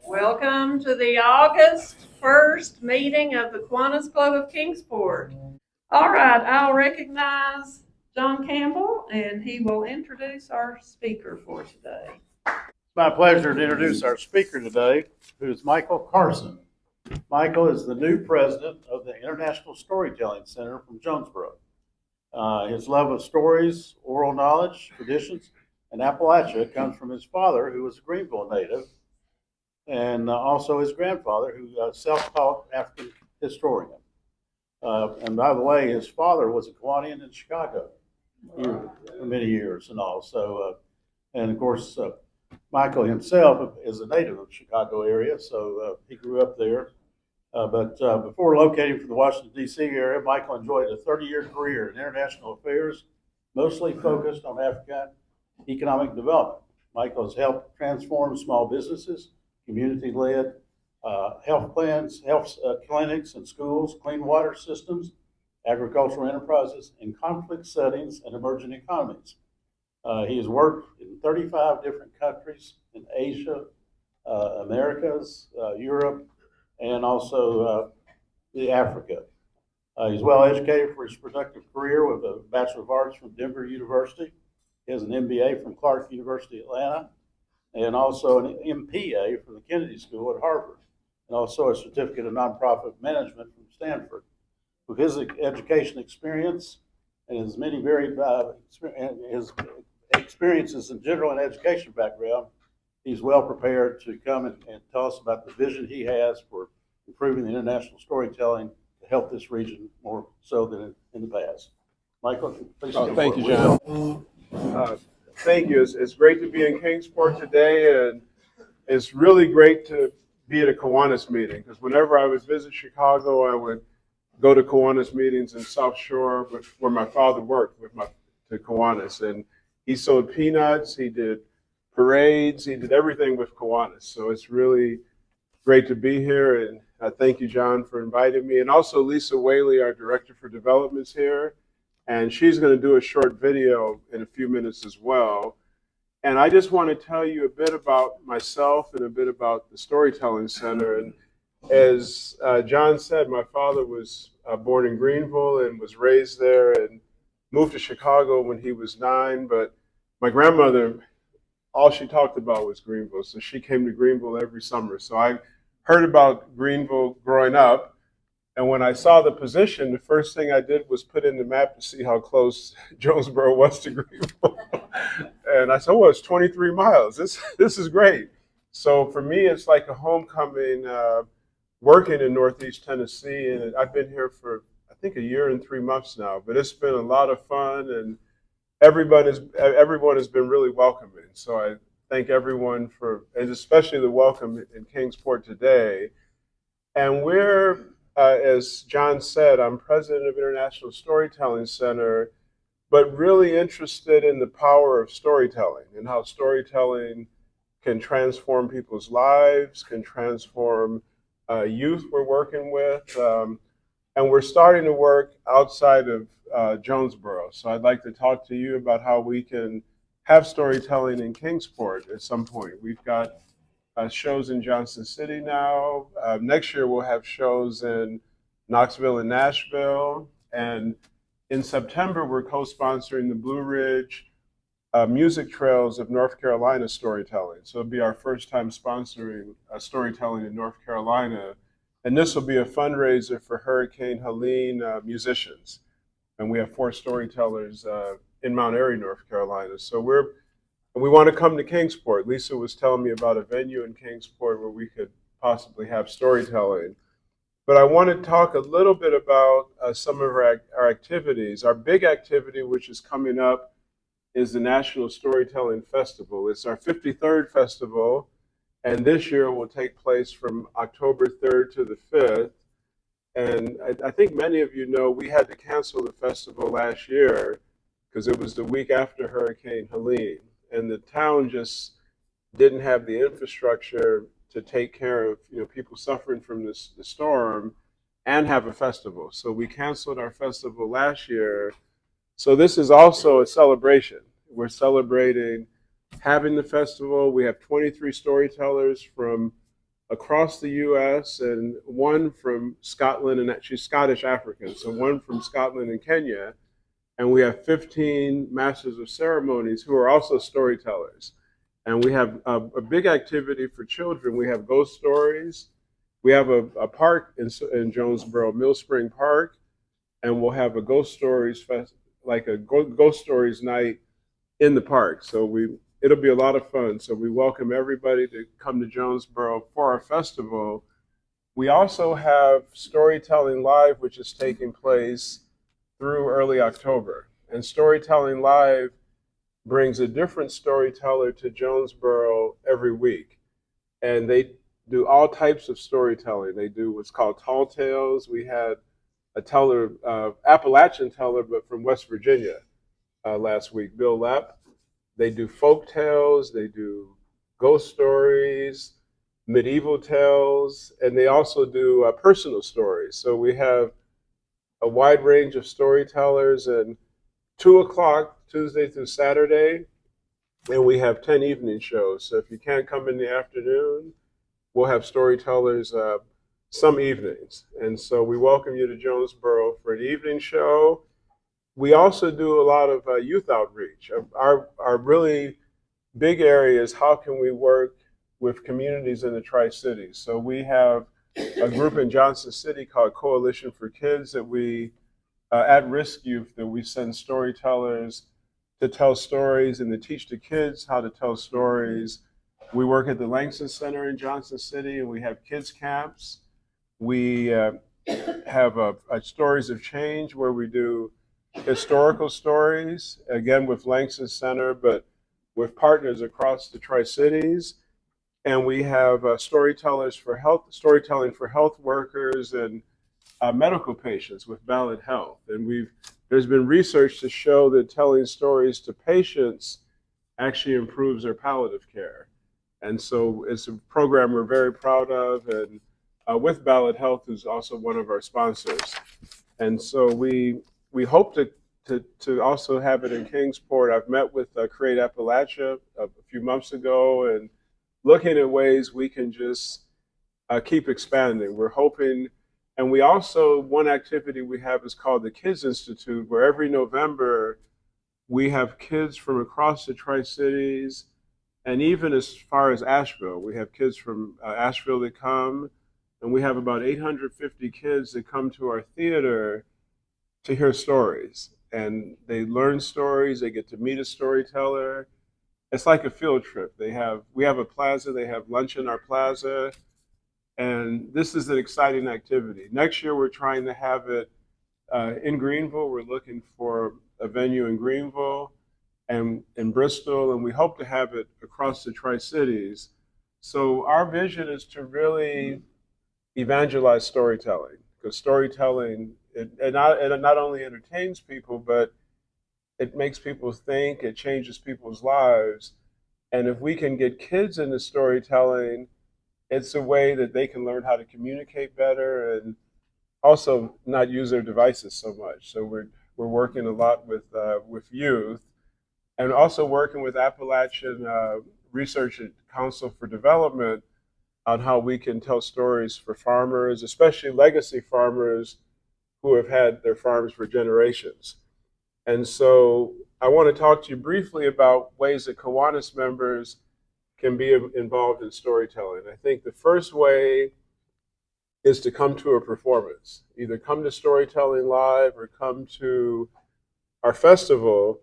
Welcome to the August 1st meeting of the Kiwanis Club of Kingsport. All right, I'll recognize John Campbell, and he will introduce our speaker for today. It's my pleasure to introduce our speaker today, who is Michael Carson. Michael is the new president of the International Storytelling Center from Jonesboro. His love of stories, oral knowledge, traditions, and Appalachia comes from his father, who was a Greenville native, and also his grandfather, who self-taught African historian. And by the way, his father was a Kiwanian in Chicago for many years and all. So, and of course, Michael himself is a native of the Chicago area, so he grew up there. But before locating for the Washington, D.C. area, Michael enjoyed a 30-year career in international affairs, mostly focused on African economic development. Michael has helped transform small businesses, community-led health plans, health clinics and schools, clean water systems, agricultural enterprises in conflict settings and emerging economies. He has worked in 35 different countries in Asia, Americas, Europe, and also Africa. He's well educated for his productive career with a Bachelor of Arts from Denver University. He has an MBA from Clark University, Atlanta, and also an MPA from the Kennedy School at Harvard, and also a certificate of nonprofit management from Stanford. With his education experience and his many varied his experiences in general and education background, he's well prepared to come and tell us about the vision he has for improving the international storytelling to help this region more so than in the past. Michael, please. Thank you, John. Thank you. It's great to be in Kingsport today, and it's really great to be at a Kiwanis meeting, because whenever I would visit Chicago, I would go to Kiwanis meetings in South Shore, where my father worked with to Kiwanis, and he sold peanuts, he did parades, he did everything with Kiwanis. So it's really great to be here, and I thank you, John, for inviting me. And also Lisa Whaley, our Director for Development, is here, and she's going to do a short video in a few minutes as well. And I just want to tell you a bit about myself and a bit about the Storytelling Center. And as John said, my father was born in Greenville and was raised there and moved to Chicago when he was 9. But my grandmother, all she talked about was Greenville. So she came to Greenville every summer. So I heard about Greenville growing up. And when I saw the position, the first thing I did was put in the map to see how close Jonesboro was to Greenville. And I said, well, it's 23 miles. This is great. So for me, it's like a homecoming working in Northeast Tennessee. And I've been here for, I think, 1 year and 3 months now. But it's been a lot of fun, and everyone has been really welcoming. So I thank everyone and especially the welcome in Kingsport today. And we're, as John said, I'm president of International Storytelling Center, but really interested in the power of storytelling and how storytelling can transform people's lives, can transform youth we're working with. And we're starting to work outside of Jonesboro. So I'd like to talk to you about how we can have storytelling in Kingsport at some point. We've got shows in Johnson City now. Next year we'll have shows in Knoxville and Nashville. And in September, we're co-sponsoring the Blue Ridge Music Trails of North Carolina storytelling. So it'll be our first time sponsoring storytelling in North Carolina. And this will be a fundraiser for Hurricane Helene musicians. And we have 4 storytellers in Mount Airy, North Carolina. So we want to come to Kingsport. Lisa was telling me about a venue in Kingsport where we could possibly have storytelling. But I want to talk a little bit about some of our activities. Our big activity, which is coming up, is the National Storytelling Festival. It's our 53rd festival, and this year will take place from October 3rd to the 5th. And I think many of you know we had to cancel the festival last year because it was the week after Hurricane Helene, and the town just didn't have the infrastructure to take care of people suffering from the storm and have a festival. So we canceled our festival last year. So this is also a celebration. We're celebrating having the festival. We have 23 storytellers from across the U.S. and one from Scotland, and she's Scottish African, so one from Scotland and Kenya. And we have 15 masters of ceremonies who are also storytellers. And we have a big activity for children. We have ghost stories. We have a park in Jonesboro, Mill Spring Park, and we'll have a ghost stories fest, like a ghost stories night in the park. So it'll be a lot of fun. So we welcome everybody to come to Jonesboro for our festival. We also have Storytelling Live, which is taking place through early October. And Storytelling Live brings a different storyteller to Jonesboro every week. And they do all types of storytelling. They do what's called tall tales. We had a teller, Appalachian teller, but from West Virginia last week, Bill Lepp. They do folk tales, they do ghost stories, medieval tales, and they also do personal stories. So we have a wide range of storytellers, and 2 o'clock Tuesday through Saturday, and we have 10 evening shows. So if you can't come in the afternoon, we'll have storytellers some evenings. And so we welcome you to Jonesboro for an evening show. We also do a lot of youth outreach. Our really big area is how can we work with communities in the Tri-Cities. So we have a group in Johnson City called Coalition for Kids that we, at-risk youth, that we send storytellers to tell stories and to teach the kids how to tell stories. We work at the Langston Center in Johnson City, and we have kids camps. We have a Stories of Change where we do historical stories, again with Langston Center, but with partners across the Tri-Cities. And we have storytelling for health workers and medical patients with Ballad Health. And there's been research to show that telling stories to patients actually improves their palliative care. And so it's a program we're very proud of, and with Ballad Health, who's also one of our sponsors. And so we hope to also have it in Kingsport. I've met with Create Appalachia a few months ago, and looking at ways we can just keep expanding. We're hoping, and we also, one activity we have is called the Kids Institute, where every November we have kids from across the Tri-Cities, and even as far as Asheville. We have kids from Asheville that come, and we have about 850 kids that come to our theater to hear stories. And they learn stories, they get to meet a storyteller. It's like a field trip. We have a plaza, they have lunch in our plaza, and this is an exciting activity. Next year we're trying to have it in Greenville. We're looking for a venue in Greenville and in Bristol, and we hope to have it across the Tri-Cities. So our vision is to really evangelize storytelling, because storytelling, it not only entertains people, but it makes people think, it changes people's lives. And if we can get kids into storytelling, it's a way that they can learn how to communicate better and also not use their devices so much. So we're working a lot with youth, and also working with Appalachian Research and Council for Development on how we can tell stories for farmers, especially legacy farmers who have had their farms for generations. And so I want to talk to you briefly about ways that Kiwanis members can be involved in storytelling. I think the first way is to come to a performance. Either come to Storytelling Live or come to our festival,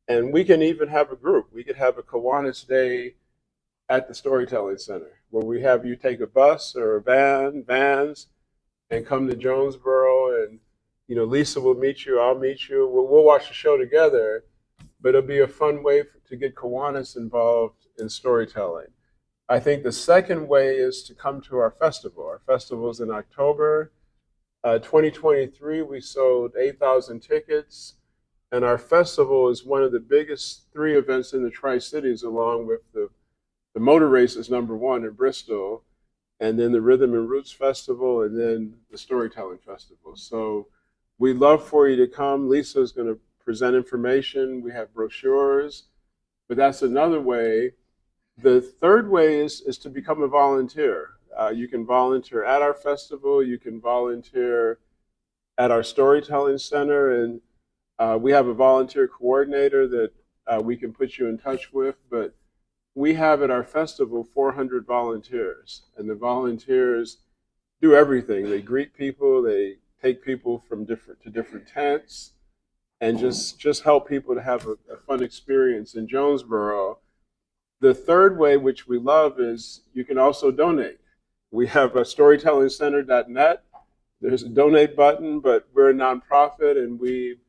and we can even have a group. We could have a Kiwanis Day at the Storytelling Center, where we have you take a bus or vans, and come to Jonesboro, and Lisa will meet you, I'll meet you. We'll watch the show together, but it'll be a fun way to get Kiwanis involved in storytelling. I think the second way is to come to our festival. Our festival is in October. 2023, we sold 8,000 tickets, and our festival is one of the biggest 3 events in the Tri-Cities, along with the motor race is #1 in Bristol, and then the Rhythm and Roots Festival, and then the Storytelling Festival. So we'd love for you to come. Lisa is going to present information. We have brochures. but that's another way. The third way is to become a volunteer. You can volunteer at our festival. You can volunteer at our storytelling center, and we have a volunteer coordinator that we can put you in touch with. But we have at our festival 400 volunteers, and the volunteers do everything. They greet people, they take people from different tents, and just help people to have a fun experience in Jonesboro. The third way, which we love, is you can also donate. We have a storytellingcenter.net. There's a donate button, but we're a nonprofit and we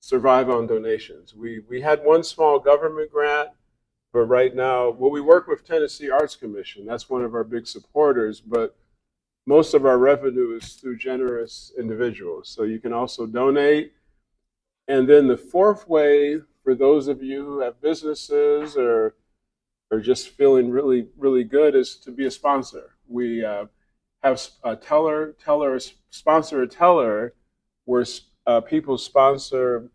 survive on donations. We had one small government grant, but right now, well, we work with Tennessee Arts Commission. That's one of our big supporters, but most of our revenue is through generous individuals. So you can also donate. And then the fourth way, for those of you who have businesses or just feeling really, really good, is to be a sponsor. We have a sponsor a teller, where people sponsor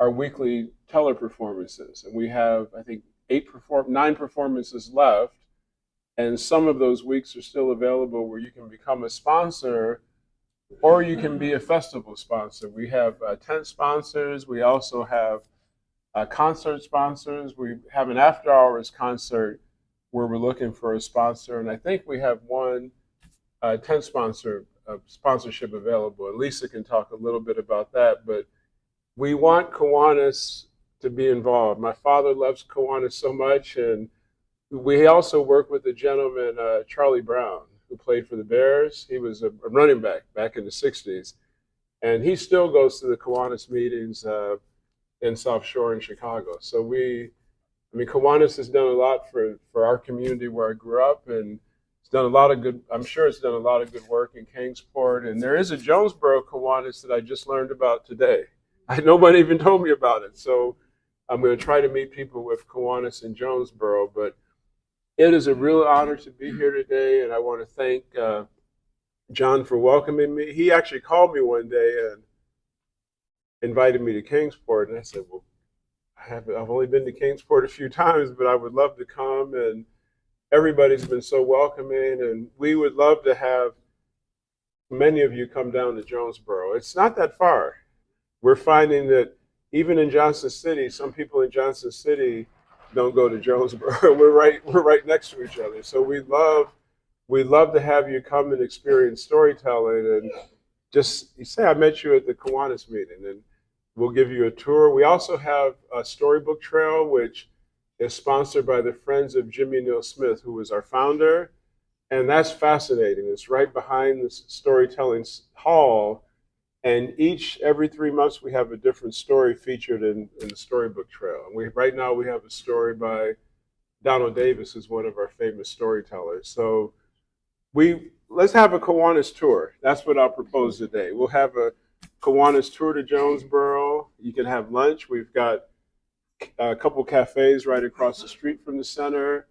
our weekly teller performances. And we have, I think, 9 performances left. And some of those weeks are still available where you can become a sponsor or you can be a festival sponsor. We have tent sponsors. We also have concert sponsors. We have an after hours concert where we're looking for a sponsor. And I think we have one tent sponsorship available. And Lisa can talk a little bit about that. But we want Kiwanis to be involved. My father loves Kiwanis so much. And we also work with the gentleman, Charlie Brown, who played for the Bears. He was a running back in the 60s. And he still goes to the Kiwanis meetings in South Shore in Chicago. So Kiwanis has done a lot for our community where I grew up, and it's done a lot of good, I'm sure it's done a lot of good work in Kingsport. And there is a Jonesboro Kiwanis that I just learned about today. Nobody even told me about it. So I'm going to try to meet people with Kiwanis in Jonesboro, but it is a real honor to be here today, and I want to thank John for welcoming me. He actually called me one day and invited me to Kingsport, and I said, well, I've only been to Kingsport a few times, but I would love to come, and everybody's been so welcoming, and we would love to have many of you come down to Jonesboro. It's not that far. We're finding that even in Johnson City, some people in Johnson City don't go to Jonesboro. We're right next to each other. So we'd love to have you come and experience storytelling, and just you say I met you at the Kiwanis meeting, and we'll give you a tour. We also have a storybook trail, which is sponsored by the Friends of Jimmy Neal Smith, who was our founder, and that's fascinating. It's right behind the storytelling hall. And every 3 months, we have a different story featured in the storybook trail. And right now we have a story by Donald Davis, who's one of our famous storytellers. So let's have a Kiwanis tour. That's what I'll propose today. We'll have a Kiwanis tour to Jonesboro. You can have lunch. We've got a couple cafes right across the street from the center,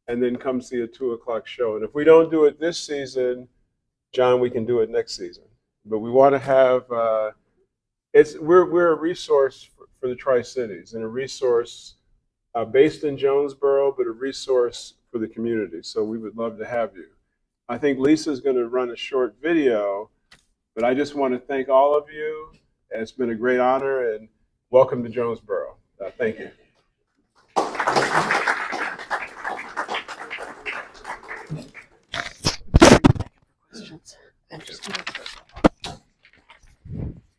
and then come see a 2:00 show. And if we don't do it this season, John, we can do it next season. But we want to have we're a resource for the Tri-Cities, and a resource based in Jonesboro, but a resource for the community. So we would love to have you. I think Lisa's going to run a short video, but I just want to thank all of you. It's been a great honor, and welcome to Jonesboro. Thank you.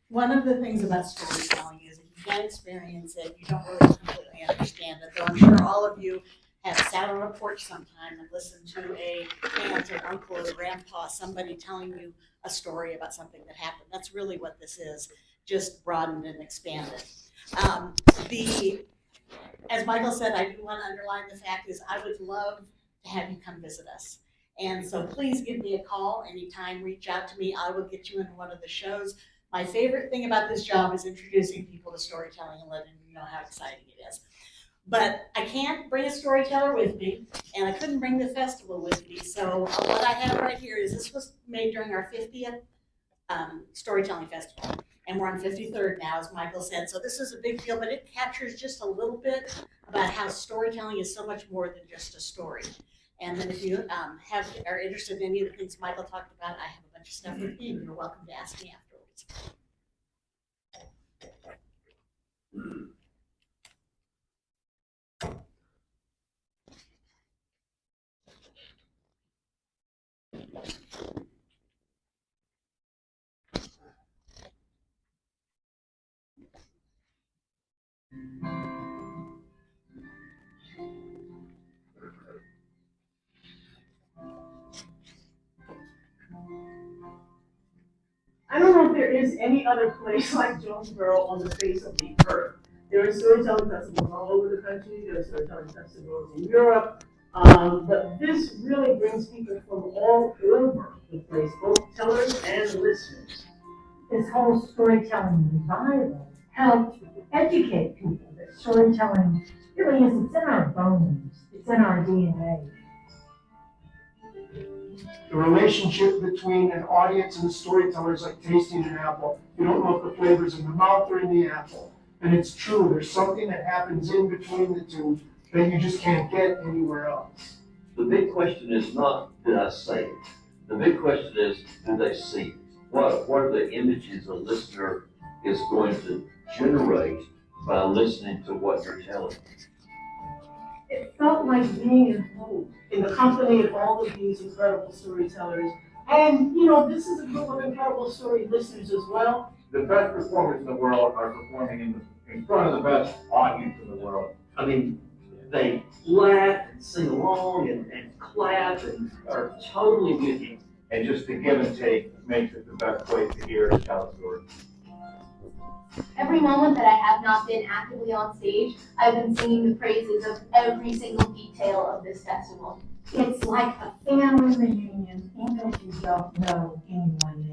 One of the things about storytelling is if you can't experience it, you don't really completely understand it. Though I'm sure all of you have sat on a porch sometime and listened to a aunt or uncle or grandpa, somebody telling you a story about something that happened. That's really what this is, just broadened and expanded. As Michael said, I do want to underline the fact is I would love to have you come visit us. And so please give me a call anytime, reach out to me. I will get you into one of the shows. My favorite thing about this job is introducing people to storytelling and letting them know how exciting it is. But I can't bring a storyteller with me, and I couldn't bring the festival with me. So what I have right here is this was made during our 50th Storytelling Festival. And we're on 53rd now, as Michael said. So this is a big deal, but it captures just a little bit about how storytelling is so much more than just a story. And then if you are interested in any of the things Michael talked about, I have a bunch of stuff with me, and you're welcome to ask me afterwards. I don't know if there is any other place like Jonesboro on the face of the earth. There are storytelling festivals all over the country. There are storytelling festivals in Europe. But this really brings people from all over the place, both tellers and listeners. This whole storytelling revival helped educate people that storytelling really is, it's in our bones, it's in our DNA. The relationship between an audience and the storyteller is like tasting an apple. You don't know if the flavor's in the mouth or in the apple. And it's true, there's something that happens in between the two that you just can't get anywhere else. The big question is not, did I say it? The big question is, do they see it? What are the images a listener is going to generate by listening to what you're telling? It felt like being at home in the company of all of these incredible storytellers. And, you know, this is a group of incredible story listeners as well. The best performers in the world are performing in front of the best audience in the world. I mean, they laugh and sing along and clap and are totally with you. And just the give and take makes it the best place to hear and tell a story. Every moment that I have not been actively on stage, I've been singing the praises of every single detail of this festival. It's like a family reunion, even if you don't know anyone there.